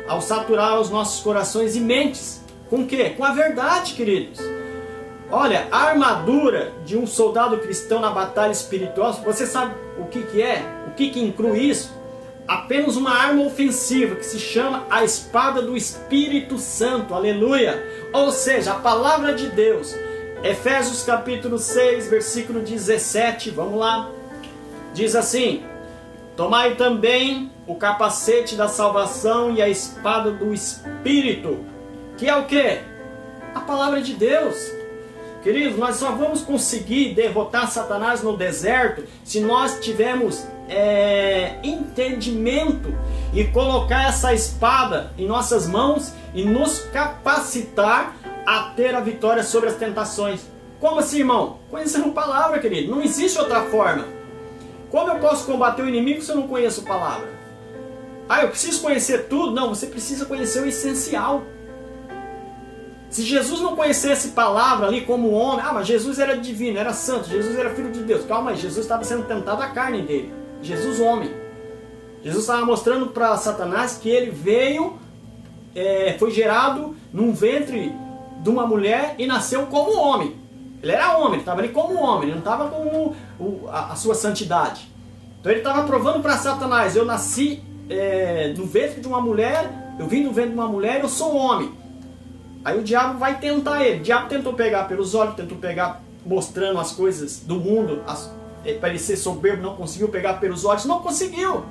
ao saturar os nossos corações e mentes. Com o quê? Com a verdade, queridos. Olha, a armadura de um soldado cristão na batalha espiritual, você sabe o que é? O que inclui isso? Apenas uma arma ofensiva que se chama a espada do Espírito Santo, aleluia! Ou seja, a palavra de Deus. Efésios capítulo 6, versículo 17, vamos lá. Diz assim: tomai também o capacete da salvação e a espada do Espírito, que é o que? A palavra de Deus. Queridos, nós só vamos conseguir derrotar Satanás no deserto se nós tivermos entendimento e colocar essa espada em nossas mãos e nos capacitar a ter a vitória sobre as tentações. Como assim, irmão? Conhecendo a palavra, querido. Não existe outra forma. Como eu posso combater o inimigo se eu não conheço a palavra? Eu preciso conhecer tudo? Não, você precisa conhecer o essencial. Se Jesus não conhecesse palavra ali como homem, mas Jesus era divino, era santo, Jesus era filho de Deus. Calma aí, Jesus estava sendo tentado a carne dele. Jesus homem. Jesus estava mostrando para Satanás que ele veio, foi gerado num ventre de uma mulher e nasceu como homem. Ele era homem, ele estava ali como homem, ele não estava com a sua santidade. Então ele estava provando para Satanás: eu nasci no ventre de uma mulher, eu vim do ventre de uma mulher, eu sou homem. Aí o diabo vai tentar ele. O diabo tentou pegar pelos olhos, tentou pegar mostrando as coisas do mundo, para ele ser soberbo, não conseguiu pegar pelos olhos, não conseguiu.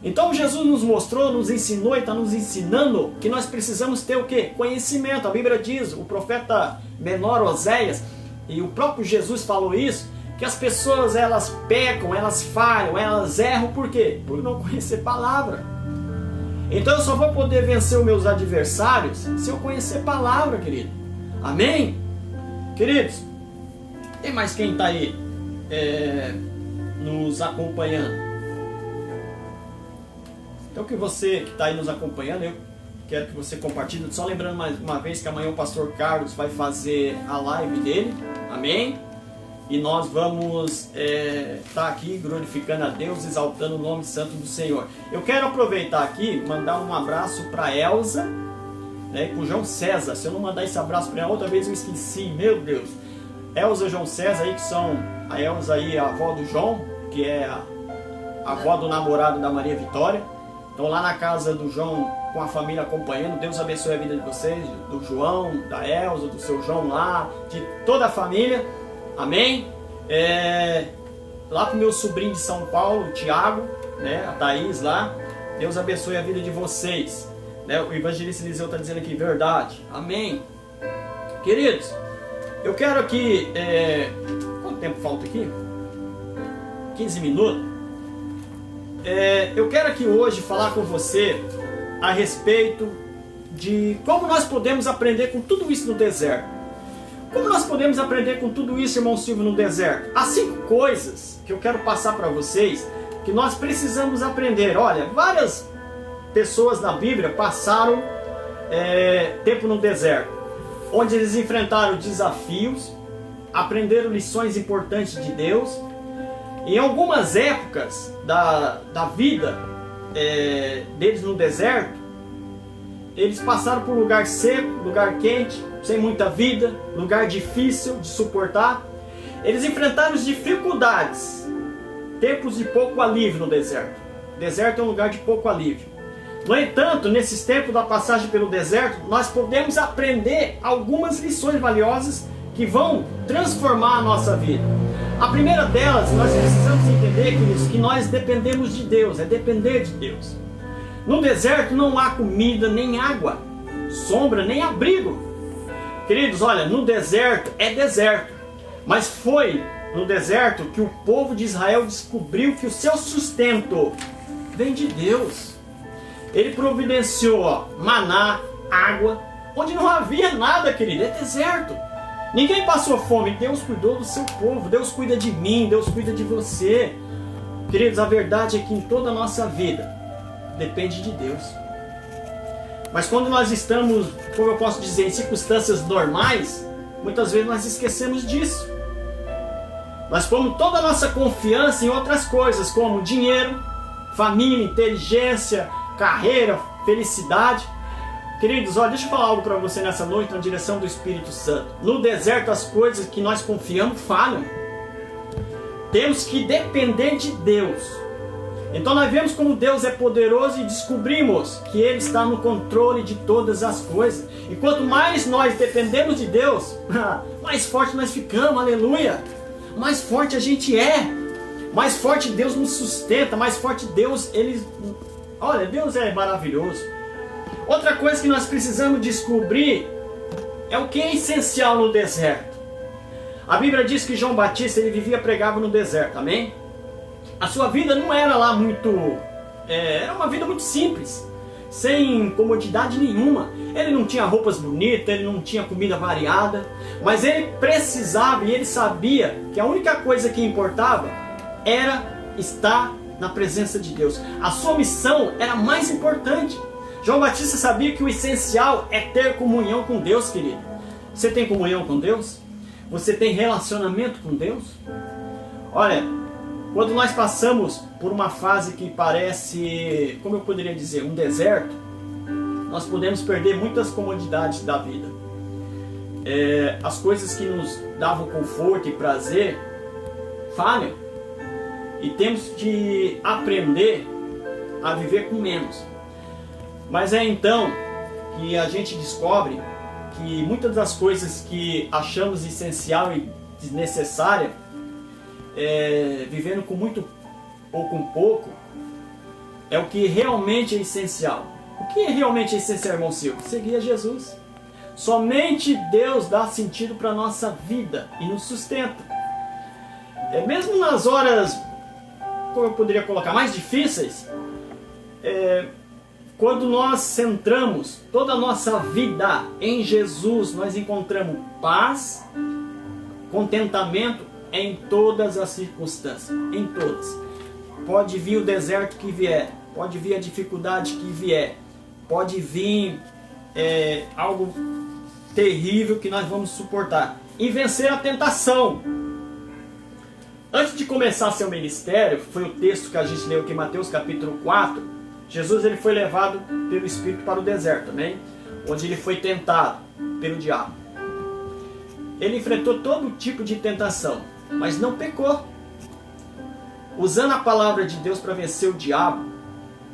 Então Jesus nos mostrou, nos ensinou e está nos ensinando que nós precisamos ter o quê? Conhecimento. A Bíblia diz, o profeta menor Oséias, e o próprio Jesus falou isso, que as pessoas elas pecam, elas falham, elas erram, por quê? Por não conhecer palavra. Então eu só vou poder vencer os meus adversários se eu conhecer palavra, querido. Amém? Queridos, tem mais quem está aí nos acompanhando? Então que você que está aí nos acompanhando, eu quero que você compartilhe. Só lembrando mais uma vez que amanhã o pastor Carlos vai fazer a live dele. Amém? E nós vamos estar aqui glorificando a Deus, exaltando o nome santo do Senhor. Eu quero aproveitar aqui, mandar um abraço para Elza, né, com o João César. Se eu não mandar esse abraço para ela, outra vez eu esqueci, meu Deus. Elza e João César aí, que são a Elza aí, a avó do João, que é a avó do namorado da Maria Vitória. Então lá na casa do João, com a família acompanhando. Deus abençoe a vida de vocês, do João, da Elza, do seu João lá, de toda a família. Amém? Lá pro meu sobrinho de São Paulo, o Tiago, né, a Thaís lá. Deus abençoe a vida de vocês, né? O evangelista Eliseu está dizendo aqui, verdade. Amém? Queridos, Eu quero aqui, quanto tempo falta aqui? 15 minutos. Eu quero aqui hoje falar com você a respeito de como nós podemos aprender com tudo isso no deserto. Como nós podemos aprender com tudo isso, irmão Silvio, no deserto? Há 5 coisas que eu quero passar para vocês que nós precisamos aprender. Olha, várias pessoas na Bíblia passaram tempo no deserto, onde eles enfrentaram desafios, aprenderam lições importantes de Deus. Em algumas épocas da vida deles no deserto, eles passaram por lugar seco, lugar quente, sem muita vida, lugar difícil de suportar. Eles enfrentaram dificuldades, tempos de pouco alívio no deserto. O deserto é um lugar de pouco alívio. No entanto, nesses tempos da passagem pelo deserto, nós podemos aprender algumas lições valiosas que vão transformar a nossa vida. A primeira delas, nós precisamos entender, queridos, que nós dependemos de Deus, é depender de Deus. No deserto não há comida, nem água, sombra, nem abrigo. Queridos, olha, no deserto é deserto, mas foi no deserto que o povo de Israel descobriu que o seu sustento vem de Deus. Ele providenciou maná, água, onde não havia nada, querido, é deserto. Ninguém passou fome, Deus cuidou do seu povo, Deus cuida de mim, Deus cuida de você. Queridos, a verdade é que em toda a nossa vida depende de Deus. Mas quando nós estamos, como eu posso dizer, em circunstâncias normais, muitas vezes nós esquecemos disso. Nós pomos toda a nossa confiança em outras coisas, como dinheiro, família, inteligência, carreira, felicidade. Queridos, olha, deixa eu falar algo para você nessa noite na direção do Espírito Santo. No deserto as coisas que nós confiamos falham. Temos que depender de Deus. Então nós vemos como Deus é poderoso e descobrimos que Ele está no controle de todas as coisas. E quanto mais nós dependemos de Deus, mais forte nós ficamos, aleluia. Mais forte a gente é. Mais forte Deus nos sustenta, mais forte Deus, olha, Deus é maravilhoso. Outra coisa que nós precisamos descobrir é o que é essencial no deserto. A Bíblia diz que João Batista ele vivia pregava no deserto, amém? A sua vida não era lá muito... era uma vida muito simples, sem comodidade nenhuma. Ele não tinha roupas bonitas, ele não tinha comida variada, mas ele precisava e ele sabia que a única coisa que importava era estar na presença de Deus. A sua missão era mais importante. João Batista sabia que o essencial é ter comunhão com Deus, querido. Você tem comunhão com Deus? Você tem relacionamento com Deus? Olha, quando nós passamos por uma fase que parece, como eu poderia dizer, um deserto, nós podemos perder muitas comodidades da vida. As coisas que nos davam conforto e prazer falham. E temos que aprender a viver com menos. Mas é então que a gente descobre que muitas das coisas que achamos essencial e desnecessária, vivendo com muito ou com pouco, é o que realmente é essencial. O que realmente é essencial, irmão Silvio? Seguir a Jesus. Somente Deus dá sentido para a nossa vida e nos sustenta. Mesmo nas horas, como eu poderia colocar, mais difíceis, quando nós centramos toda a nossa vida em Jesus, nós encontramos paz, contentamento em todas as circunstâncias, em todas. Pode vir o deserto que vier, pode vir a dificuldade que vier, pode vir algo terrível que nós vamos suportar e vencer a tentação. Antes de começar seu ministério, foi o texto que a gente leu aqui em Mateus capítulo 4, Jesus ele foi levado pelo Espírito para o deserto, amém? Onde ele foi tentado pelo diabo. Ele enfrentou todo tipo de tentação, mas não pecou. Usando a palavra de Deus para vencer o diabo.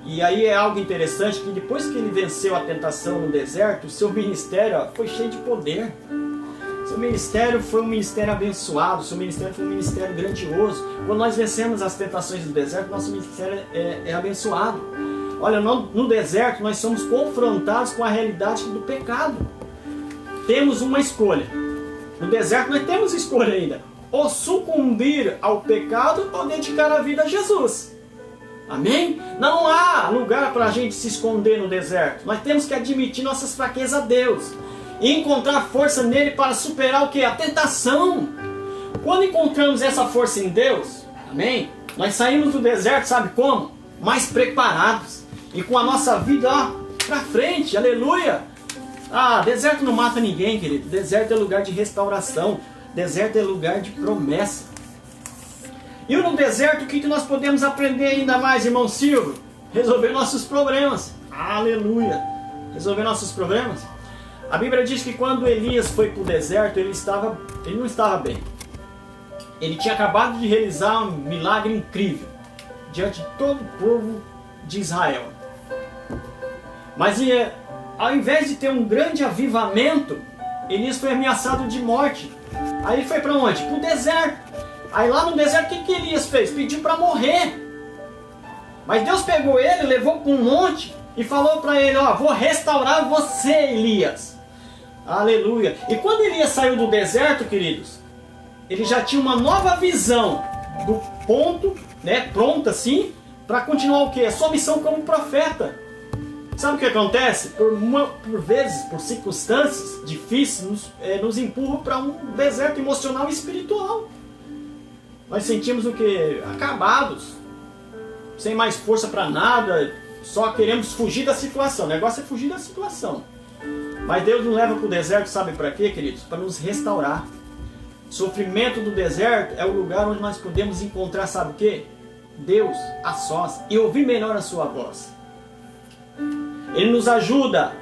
E aí é algo interessante que depois que ele venceu a tentação no deserto, o seu ministério foi cheio de poder. Seu ministério foi um ministério abençoado, seu ministério foi um ministério grandioso. Quando nós vencemos as tentações do deserto, nosso ministério é abençoado. Olha, no deserto nós somos confrontados com a realidade do pecado. Temos uma escolha. No deserto nós temos escolha ainda. Ou sucumbir ao pecado ou dedicar a vida a Jesus. Amém? Não há lugar para a gente se esconder no deserto. Nós temos que admitir nossas fraquezas a Deus. E encontrar força nele para superar o que? A tentação. Quando encontramos essa força em Deus, amém? Nós saímos do deserto, sabe como? Mais preparados. E com a nossa vida, ó, pra frente, aleluia. Ah, deserto não mata ninguém, querido. Deserto é lugar de restauração. Deserto é lugar de promessa. E no deserto, o que nós podemos aprender ainda mais, irmão Silvio? Resolver nossos problemas. Aleluia. Resolver nossos problemas. A Bíblia diz que quando Elias foi para o deserto, ele não estava bem. Ele tinha acabado de realizar um milagre incrível diante de todo o povo de Israel. Mas ao invés de ter um grande avivamento, Elias foi ameaçado de morte. Aí ele foi para onde? Para o deserto. Aí lá no deserto, o que Elias fez? Pediu para morrer. Mas Deus pegou ele, levou para um monte e falou para ele, ó, vou restaurar você, Elias. Aleluia. E quando Elias saiu do deserto, queridos, ele já tinha uma nova visão do ponto, né, pronta assim, para continuar o quê? A sua missão como profeta. Sabe o que acontece? Por vezes, por circunstâncias difíceis, nos empurra para um deserto emocional e espiritual. Nós sentimos o que? Acabados, sem mais força para nada, só queremos fugir da situação. O negócio é fugir da situação. Mas Deus nos leva para o deserto, sabe para quê, queridos? Para nos restaurar. O sofrimento do deserto é o lugar onde nós podemos encontrar, sabe o quê? Deus a sós e ouvir melhor a sua voz. Ele nos ajuda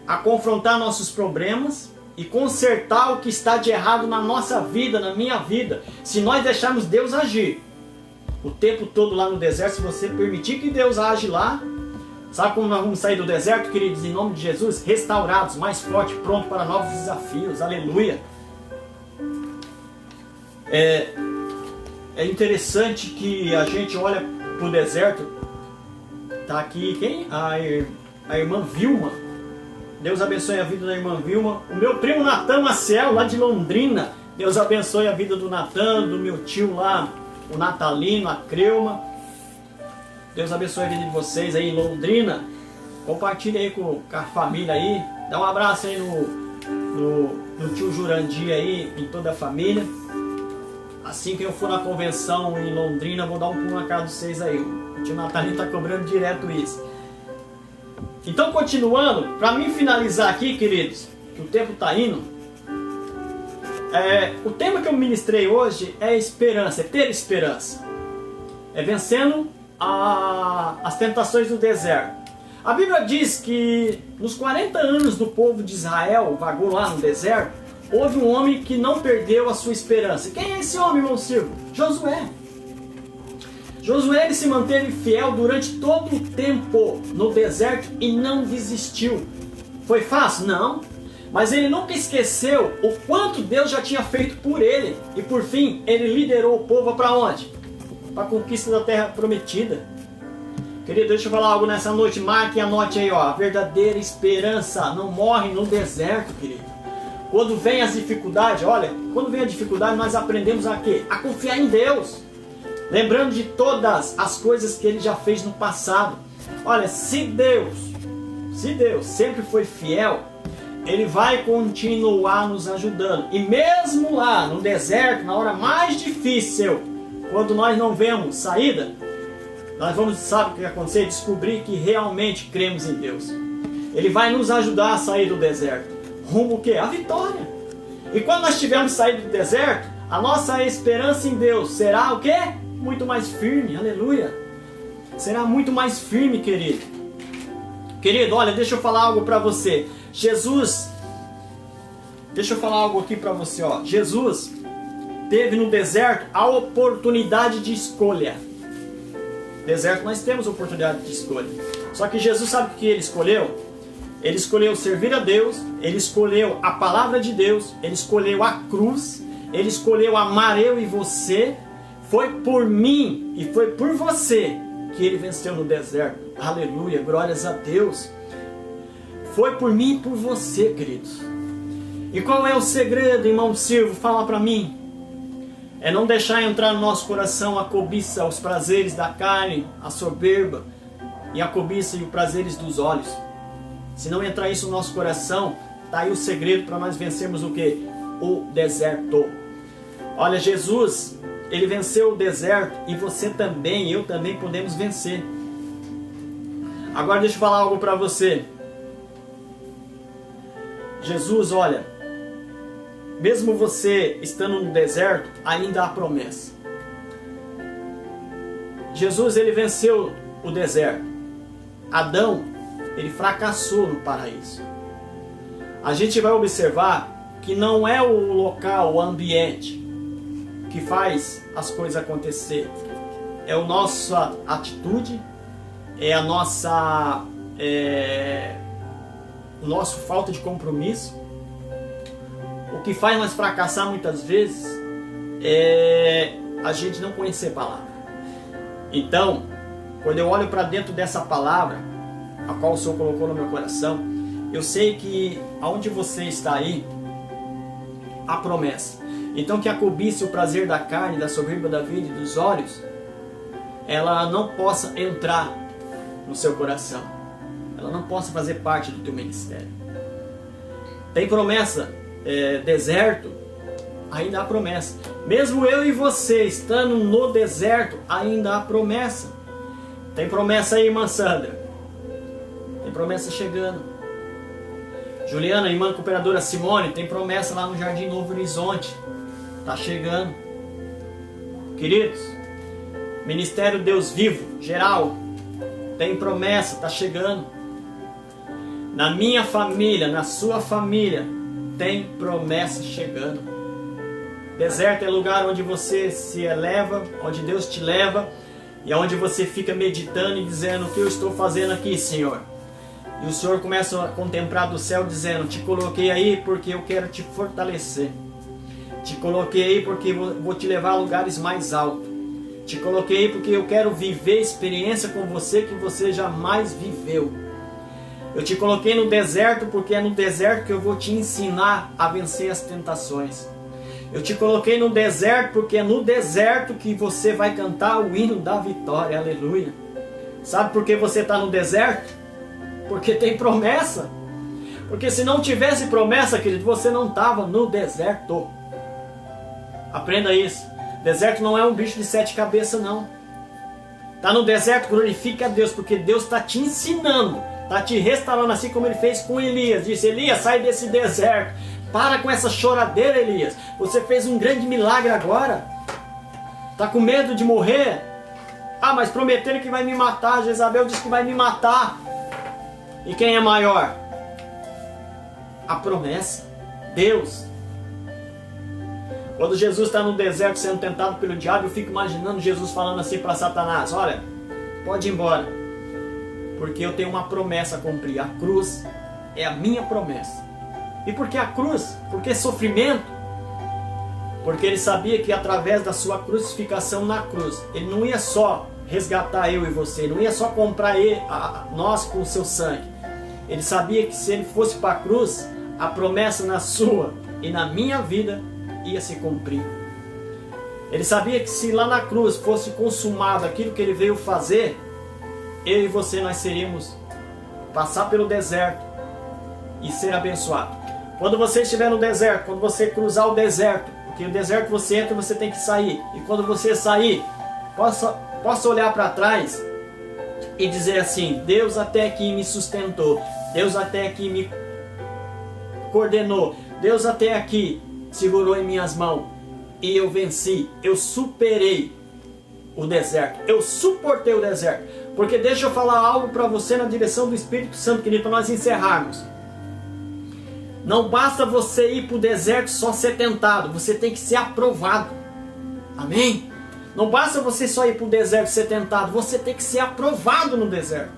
a confrontar nossos problemas e consertar o que está de errado na nossa vida, na minha vida. Se nós deixarmos Deus agir o tempo todo lá no deserto, se você permitir que Deus age lá, sabe como nós vamos sair do deserto, queridos? Em nome de Jesus, restaurados, mais forte, pronto para novos desafios. Aleluia! É interessante que a gente olha para o deserto. Está aqui quem? A irmã Vilma. Deus abençoe a vida da irmã Vilma. O meu primo Natan Maciel, lá de Londrina. Deus abençoe a vida do Natan, do meu tio lá, o Natalino, a Creuma. Deus abençoe a vida de vocês aí em Londrina. Compartilhe aí com a família aí. Dá um abraço aí no tio Jurandir aí, em toda a família. Assim que eu for na convenção em Londrina, vou dar um pulo na casa de vocês aí. O tio Natalino está cobrando direto isso. Então, continuando, para mim finalizar aqui, queridos, que o tempo está indo. O tema que eu ministrei hoje é esperança, é ter esperança. É vencendo as tentações do deserto. A Bíblia diz que nos 40 anos do povo de Israel, vagou lá no deserto, houve um homem que não perdeu a sua esperança. Quem é esse homem, irmão Silvio? Josué. Josué ele se manteve fiel durante todo o tempo no deserto e não desistiu. Foi fácil? Não. Mas ele nunca esqueceu o quanto Deus já tinha feito por ele. E por fim, ele liderou o povo para onde? Para a conquista da terra prometida. Querido, deixa eu falar algo nessa noite. Marque e anote aí, ó. A verdadeira esperança não morre no deserto, querido. Quando vem as dificuldades, olha, quando vem a dificuldade, nós aprendemos a quê? A confiar em Deus. Lembrando de todas as coisas que Ele já fez no passado. Olha, se Deus sempre foi fiel, Ele vai continuar nos ajudando. E mesmo lá no deserto, na hora mais difícil, quando nós não vemos saída, nós vamos, sabe o que vai acontecer? Descobrir que realmente cremos em Deus. Ele vai nos ajudar a sair do deserto. Rumo o quê? A vitória. E quando nós tivermos saído do deserto, a nossa esperança em Deus será o quê? Muito mais firme, aleluia. Será muito mais firme, querido. Querido, olha, deixa eu falar algo para você. Deixa eu falar algo aqui para você, ó. Jesus teve no deserto a oportunidade de escolha. No deserto nós temos oportunidade de escolha. Só que Jesus sabe o que Ele escolheu? Ele escolheu servir a Deus, Ele escolheu a palavra de Deus, Ele escolheu a cruz, Ele escolheu amar eu e você. Foi por mim e foi por você que Ele venceu no deserto. Aleluia, glórias a Deus. Foi por mim e por você, queridos. E qual é o segredo, irmão Silvio? Fala para mim. É não deixar entrar no nosso coração a cobiça, os prazeres da carne, a soberba e a cobiça e os prazeres dos olhos. Se não entrar isso no nosso coração, tá aí o segredo para nós vencermos o quê? O deserto. Olha, Jesus, ele venceu o deserto e você também, eu também podemos vencer. Agora deixa eu falar algo para você. Jesus, olha, mesmo você estando no deserto, ainda há promessa. Jesus, ele venceu o deserto. Adão, ele fracassou no paraíso. A gente vai observar que não é o local, o ambiente que faz as coisas acontecer. É a nossa atitude, é a nossa o nosso falta de compromisso. O que faz nós fracassar muitas vezes é a gente não conhecer a palavra. Então, quando eu olho para dentro dessa palavra, a qual o Senhor colocou no meu coração, eu sei que aonde você está aí, há promessa. Então que a cobiça, o prazer da carne, da soberba da vida e dos olhos, ela não possa entrar no seu coração. Ela não possa fazer parte do teu ministério. Tem promessa, deserto, ainda há promessa. Mesmo eu e você estando no deserto, ainda há promessa. Tem promessa aí, irmã Sandra. Tem promessa chegando. Juliana, irmã cooperadora Simone, tem promessa lá no Jardim Novo Horizonte. Está chegando. Queridos, Ministério Deus Vivo, geral, tem promessa, está chegando. Na minha família, na sua família, tem promessa chegando. Deserto é lugar onde você se eleva, onde Deus te leva, e onde você fica meditando e dizendo: o que eu estou fazendo aqui, Senhor? E o Senhor começa a contemplar do céu dizendo: te coloquei aí porque eu quero te fortalecer. Te coloquei aí porque vou te levar a lugares mais altos. Te coloquei aí porque eu quero viver experiência com você que você jamais viveu. Eu te coloquei no deserto porque é no deserto que eu vou te ensinar a vencer as tentações. Eu te coloquei no deserto porque é no deserto que você vai cantar o hino da vitória. Aleluia. Sabe por que você está no deserto? Porque tem promessa. Porque se não tivesse promessa, querido, você não estava no deserto. Aprenda isso. Deserto não é um bicho de 7 cabeças, não. Está no deserto, glorifica a Deus, porque Deus está te ensinando, está te restaurando, assim como Ele fez com Elias. Disse: Elias, sai desse deserto. Para com essa choradeira, Elias. Você fez um grande milagre agora. Está com medo de morrer? Ah, mas prometeram que vai me matar. Jezabel disse que vai me matar. E quem é maior? A promessa. Deus. Quando Jesus está no deserto sendo tentado pelo diabo, eu fico imaginando Jesus falando assim para Satanás: olha, pode ir embora, porque eu tenho uma promessa a cumprir. A cruz é a minha promessa. E por que a cruz? Por que sofrimento? Porque ele sabia que através da sua crucificação na cruz, ele não ia só resgatar eu e você, não ia só comprar nós com o seu sangue. Ele sabia que se ele fosse para a cruz, a promessa na sua e na minha vida ia se cumprir. Ele sabia que se lá na cruz fosse consumado aquilo que ele veio fazer, eu e você, nós seríamos passar pelo deserto e ser abençoado. Quando você estiver no deserto, quando você cruzar o deserto, porque o deserto você entra, você tem que sair. E quando você sair, possa olhar para trás e dizer assim: Deus até aqui me sustentou, Deus até aqui me coordenou, Deus até aqui segurou em minhas mãos e eu venci, eu superei o deserto, eu suportei o deserto. Porque deixa eu falar algo para você na direção do Espírito Santo, querido, para nós encerrarmos. Não basta você ir para o deserto só ser tentado, você tem que ser aprovado. Amém? Não basta você só ir para o deserto ser tentado, você tem que ser aprovado no deserto.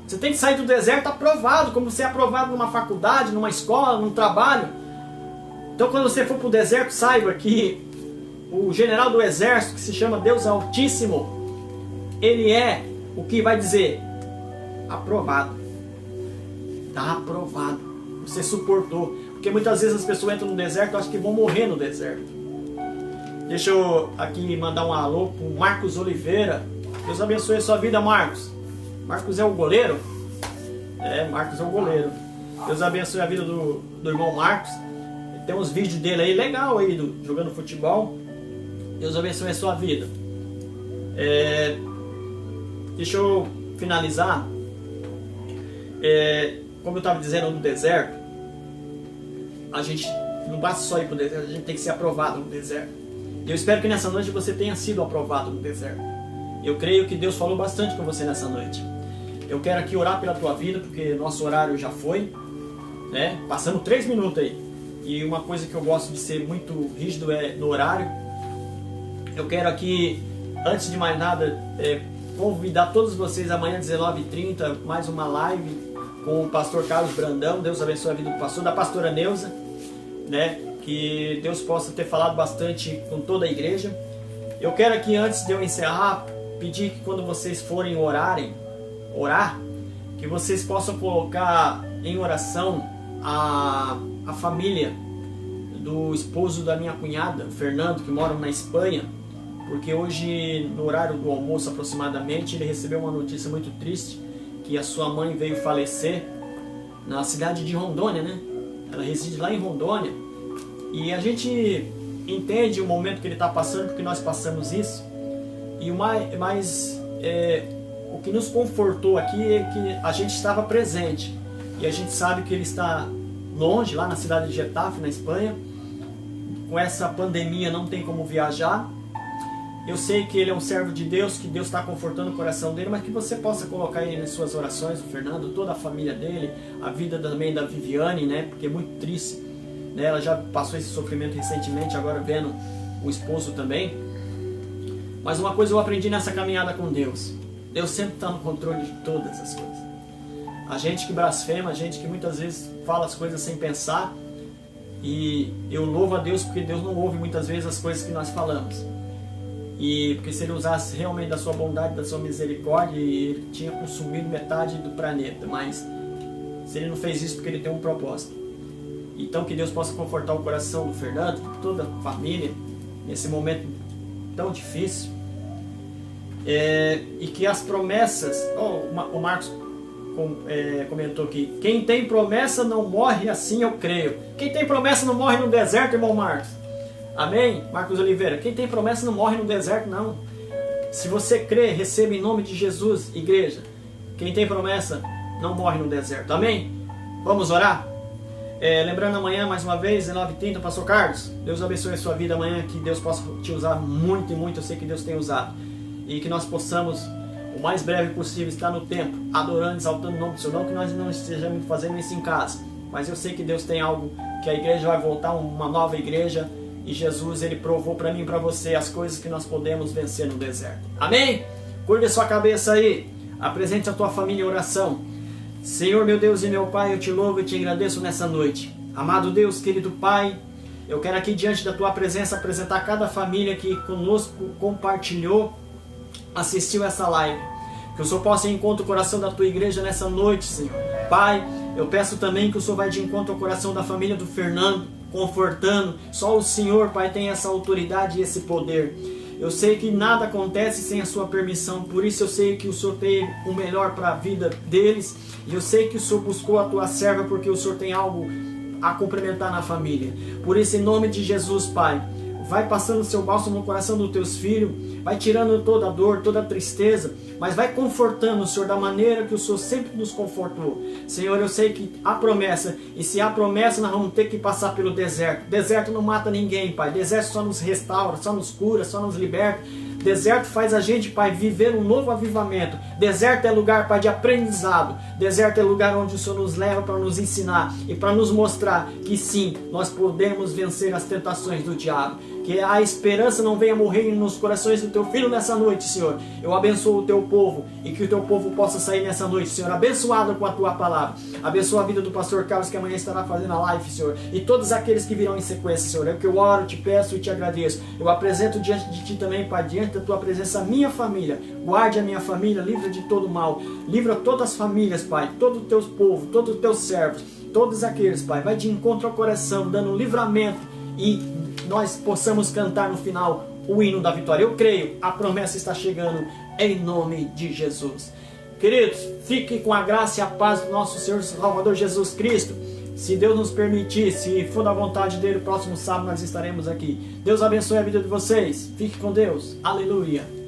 Você tem que sair do deserto aprovado, como você é aprovado numa faculdade, numa escola, num trabalho. Então quando você for para o deserto, saiba que o general do exército, que se chama Deus Altíssimo, ele é o que vai dizer: aprovado. Está aprovado. Você suportou. Porque muitas vezes as pessoas entram no deserto e acham que vão morrer no deserto. Deixa eu aqui mandar um alô pro Marcos Oliveira. Deus abençoe a sua vida, Marcos. Marcos é o goleiro? É, Marcos é o goleiro. Deus abençoe a vida do irmão Marcos. Tem uns vídeos dele aí, legal aí, jogando futebol. Deus abençoe a sua vida. Deixa eu finalizar. Como eu estava dizendo, no deserto, a gente não basta só ir para o deserto, a gente tem que ser aprovado no deserto. E eu espero que nessa noite você tenha sido aprovado no deserto. Eu creio que Deus falou bastante com você nessa noite. Eu quero aqui orar pela tua vida, porque nosso horário já foi, né? Passando 3 minutos aí. E uma coisa que eu gosto de ser muito rígido é no horário. Eu quero aqui, antes de mais nada, convidar todos vocês amanhã às 19h30, mais uma live com o pastor Carlos Brandão. Deus abençoe a vida do pastor, da pastora Neuza, né? Que Deus possa ter falado bastante com toda a igreja. Eu quero aqui, antes de eu encerrar, pedir que quando vocês forem orar, que vocês possam colocar em oração a família do esposo da minha cunhada, Fernando, que mora na Espanha, porque hoje, no horário do almoço aproximadamente, ele recebeu uma notícia muito triste, que a sua mãe veio falecer na cidade de Rondônia, né? Ela reside lá em Rondônia, e a gente entende o momento que ele está passando, porque nós passamos isso, e o que nos confortou aqui é que a gente estava presente, e a gente sabe que ele está longe, lá na cidade de Getafe, na Espanha. Com essa pandemia não tem como viajar. Eu sei que ele é um servo de Deus, que Deus está confortando o coração dele, mas que você possa colocar ele nas suas orações, o Fernando, toda a família dele, a vida também da Viviane, né? Porque é muito triste, né? Ela já passou esse sofrimento recentemente, agora vendo o esposo também. Mas uma coisa eu aprendi nessa caminhada com Deus: Deus sempre está no controle de todas as coisas. A gente que blasfema, a gente que muitas vezes fala as coisas sem pensar, e eu louvo a Deus porque Deus não ouve muitas vezes as coisas que nós falamos. E porque se ele usasse realmente da sua bondade, da sua misericórdia, ele tinha consumido metade do planeta, mas se ele não fez isso porque ele tem um propósito. Então que Deus possa confortar o coração do Fernando, de toda a família, nesse momento tão difícil, e que as promessas, o Marcos comentou aqui, quem tem promessa não morre, assim eu creio. Quem tem promessa não morre no deserto, irmão Marcos. Amém? Marcos Oliveira, quem tem promessa não morre no deserto, não. Se você crê, receba em nome de Jesus, igreja. Quem tem promessa não morre no deserto. Amém? Vamos orar? Lembrando amanhã, mais uma vez, 19h30, pastor Carlos, Deus abençoe a sua vida amanhã, que Deus possa te usar muito e muito, eu sei que Deus tem usado. E que nós possamos, o mais breve possível, estar no templo, adorando, exaltando o nome do Senhor. Não que nós não estejamos fazendo isso em casa, mas eu sei que Deus tem algo, que a igreja vai voltar, uma nova igreja, e Jesus, ele provou para mim e para você as coisas que nós podemos vencer no deserto. Amém? Curva a sua cabeça aí, apresente a tua família em oração. Senhor, meu Deus e meu Pai, eu te louvo e te agradeço nessa noite. Amado Deus, querido Pai, eu quero aqui diante da tua presença apresentar cada família que conosco compartilhou, assistiu essa live. Que o Senhor possa ir em encontro ao coração da tua igreja nessa noite, Senhor. Pai, eu peço também que o Senhor vá de encontro ao coração da família do Fernando, confortando. Só o Senhor, Pai, tem essa autoridade e esse poder. Eu sei que nada acontece sem a sua permissão, por isso eu sei que o Senhor tem o melhor para a vida deles, e eu sei que o Senhor buscou a tua serva porque o Senhor tem algo a complementar na família. Por isso, em nome de Jesus, Pai, vai passando o seu bálsamo no coração dos teus filhos, vai tirando toda a dor, toda a tristeza, mas vai confortando o Senhor da maneira que o Senhor sempre nos confortou. Senhor, eu sei que há promessa, e se há promessa nós vamos ter que passar pelo deserto. Deserto não mata ninguém, Pai. Deserto só nos restaura, só nos cura, só nos liberta. Deserto faz a gente, Pai, viver um novo avivamento. Deserto é lugar, Pai, de aprendizado. Deserto é lugar onde o Senhor nos leva para nos ensinar e para nos mostrar que sim, nós podemos vencer as tentações do diabo. Que a esperança não venha morrer nos corações do teu filho nessa noite, Senhor. Eu abençoo o teu povo e que o teu povo possa sair nessa noite, Senhor, abençoado com a tua palavra. Abençoa a vida do pastor Carlos, que amanhã estará fazendo a live, Senhor, e todos aqueles que virão em sequência, Senhor. É o que eu oro, te peço e te agradeço. Eu apresento diante de ti também, Pai, diante da tua presença, a minha família. Guarde a minha família, livra de todo mal. Livra todas as famílias, Pai, todo o teu povo, todos os teus servos. todos aqueles, Pai, vai de encontro ao coração, dando livramento e nós possamos cantar no final o hino da vitória. Eu creio, a promessa está chegando em nome de Jesus. Queridos, fiquem com a graça e a paz do nosso Senhor e Salvador Jesus Cristo. Se Deus nos permitir, se for da vontade dele, próximo sábado nós estaremos aqui. Deus abençoe a vida de vocês. Fique com Deus. Aleluia.